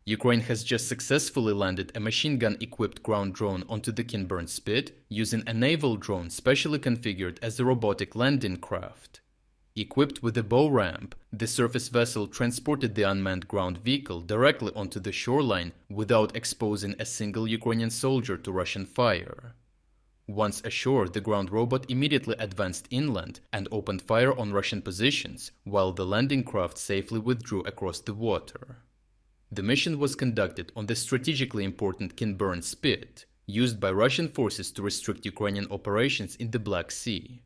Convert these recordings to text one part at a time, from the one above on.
Ukraine has just successfully landed a machine gun-equipped ground drone onto the Kinburn Spit using a naval drone specially configured as a robotic landing craft. Equipped with a bow ramp, the surface vessel transported the unmanned ground vehicle directly onto the shoreline without exposing a single Ukrainian soldier to Russian fire. Once ashore, the ground robot immediately advanced inland and opened fire on Russian positions, while the landing craft safely withdrew across the water. The mission was conducted on the strategically important Kinburn Spit, used by Russian forces to restrict Ukrainian operations in the Black Sea.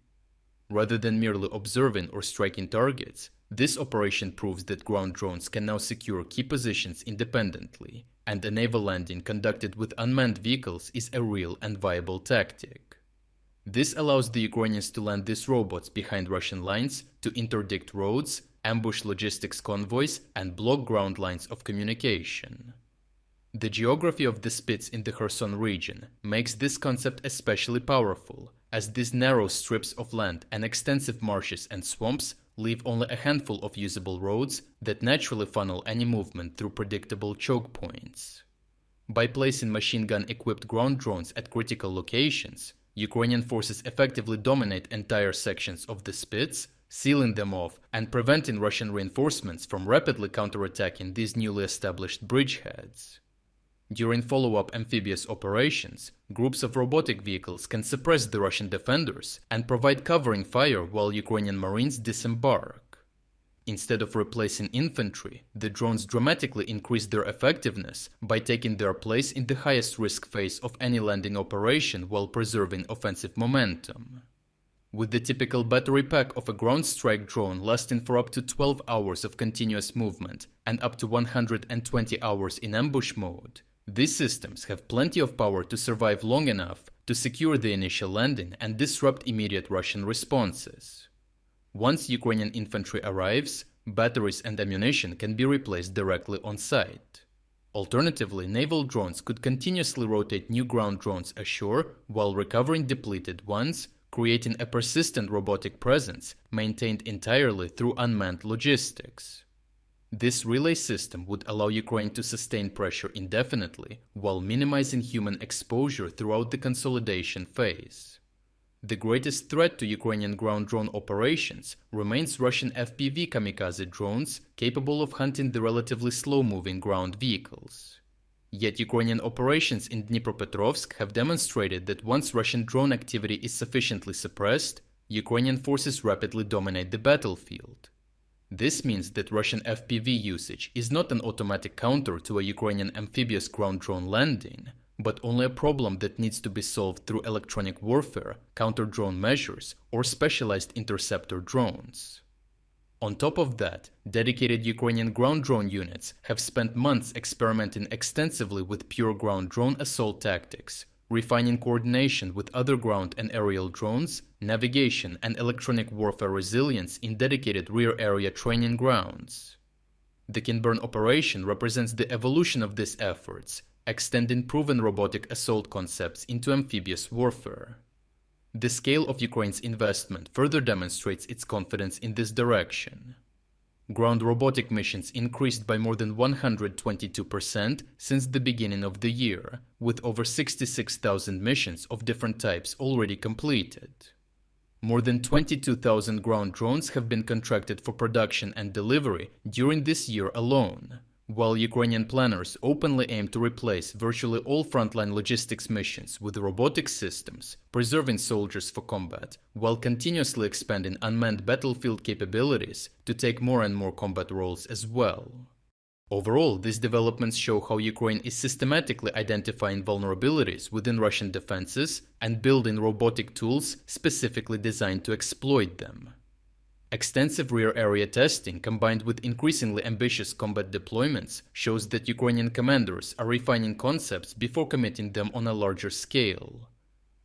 Rather than merely observing or striking targets, this operation proves that ground drones can now secure key positions independently, and a naval landing conducted with unmanned vehicles is a real and viable tactic. This allows the Ukrainians to land these robots behind Russian lines to interdict roads, ambush logistics convoys, and block ground lines of communication. The geography of the spits in the Kherson region makes this concept especially powerful, as these narrow strips of land and extensive marshes and swamps leave only a handful of usable roads that naturally funnel any movement through predictable choke points. By placing machine gun-equipped ground drones at critical locations, Ukrainian forces effectively dominate entire sections of the spits, sealing them off and preventing Russian reinforcements from rapidly counterattacking these newly established bridgeheads. During follow-up amphibious operations, groups of robotic vehicles can suppress the Russian defenders and provide covering fire while Ukrainian Marines disembark. Instead of replacing infantry, the drones dramatically increase their effectiveness by taking their place in the highest risk phase of any landing operation while preserving offensive momentum. With the typical battery pack of a ground strike drone lasting for up to 12 hours of continuous movement and up to 120 hours in ambush mode, these systems have plenty of power to survive long enough to secure the initial landing and disrupt immediate Russian responses. Once Ukrainian infantry arrives, batteries and ammunition can be replaced directly on site. Alternatively, naval drones could continuously rotate new ground drones ashore while recovering depleted ones, creating a persistent robotic presence maintained entirely through unmanned logistics. This relay system would allow Ukraine to sustain pressure indefinitely while minimizing human exposure throughout the consolidation phase. The greatest threat to Ukrainian ground drone operations remains Russian FPV kamikaze drones capable of hunting the relatively slow-moving ground vehicles. Yet Ukrainian operations in Dnipropetrovsk have demonstrated that once Russian drone activity is sufficiently suppressed, Ukrainian forces rapidly dominate the battlefield. This means that Russian FPV usage is not an automatic counter to a Ukrainian amphibious ground drone landing, but only a problem that needs to be solved through electronic warfare, counter-drone measures, or specialized interceptor drones. On top of that, dedicated Ukrainian ground drone units have spent months experimenting extensively with pure ground drone assault tactics, refining coordination with other ground and aerial drones, navigation and electronic warfare resilience in dedicated rear area training grounds. The Kinburn operation represents the evolution of these efforts, extending proven robotic assault concepts into amphibious warfare. The scale of Ukraine's investment further demonstrates its confidence in this direction. Ground robotic missions increased by more than 122% since the beginning of the year, with over 66,000 missions of different types already completed. More than 22,000 ground drones have been contracted for production and delivery during this year alone, while Ukrainian planners openly aim to replace virtually all frontline logistics missions with robotic systems, preserving soldiers for combat, while continuously expanding unmanned battlefield capabilities to take more and more combat roles as well. Overall, these developments show how Ukraine is systematically identifying vulnerabilities within Russian defenses and building robotic tools specifically designed to exploit them. Extensive rear area testing combined with increasingly ambitious combat deployments shows that Ukrainian commanders are refining concepts before committing them on a larger scale.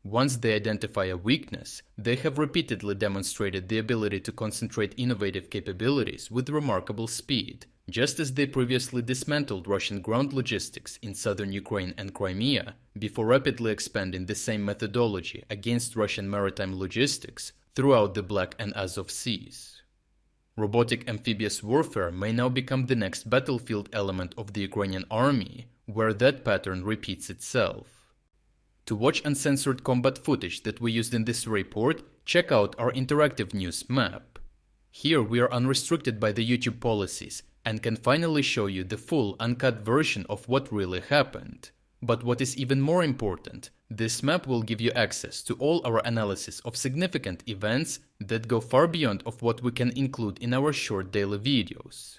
Once they identify a weakness, they have repeatedly demonstrated the ability to concentrate innovative capabilities with remarkable speed, just as they previously dismantled Russian ground logistics in southern Ukraine and Crimea before rapidly expanding the same methodology against Russian maritime logistics throughout the Black and Azov Seas. Robotic amphibious warfare may now become the next battlefield element of the Ukrainian army, where that pattern repeats itself. To watch uncensored combat footage that we used in this report, check out our interactive news map. Here we are unrestricted by the YouTube policies and can finally show you the full uncut version of what really happened. But what is even more important, this map will give you access to all our analysis of significant events that go far beyond of what we can include in our short daily videos.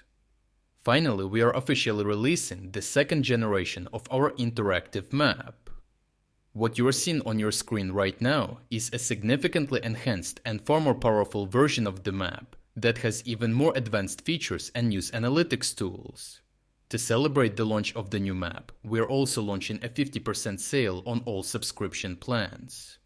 Finally, we are officially releasing the second generation of our interactive map. What you are seeing on your screen right now is a significantly enhanced and far more powerful version of the map that has even more advanced features and news analytics tools. To celebrate the launch of the new map, we are also launching a 50% sale on all subscription plans.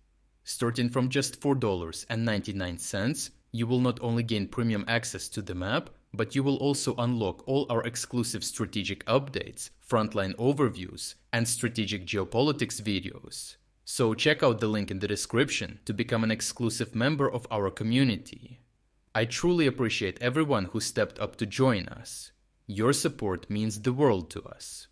Starting from just $4.99, you will not only gain premium access to the map, but you will also unlock all our exclusive strategic updates, frontline overviews, and strategic geopolitics videos. So check out the link in the description to become an exclusive member of our community. I truly appreciate everyone who stepped up to join us. Your support means the world to us.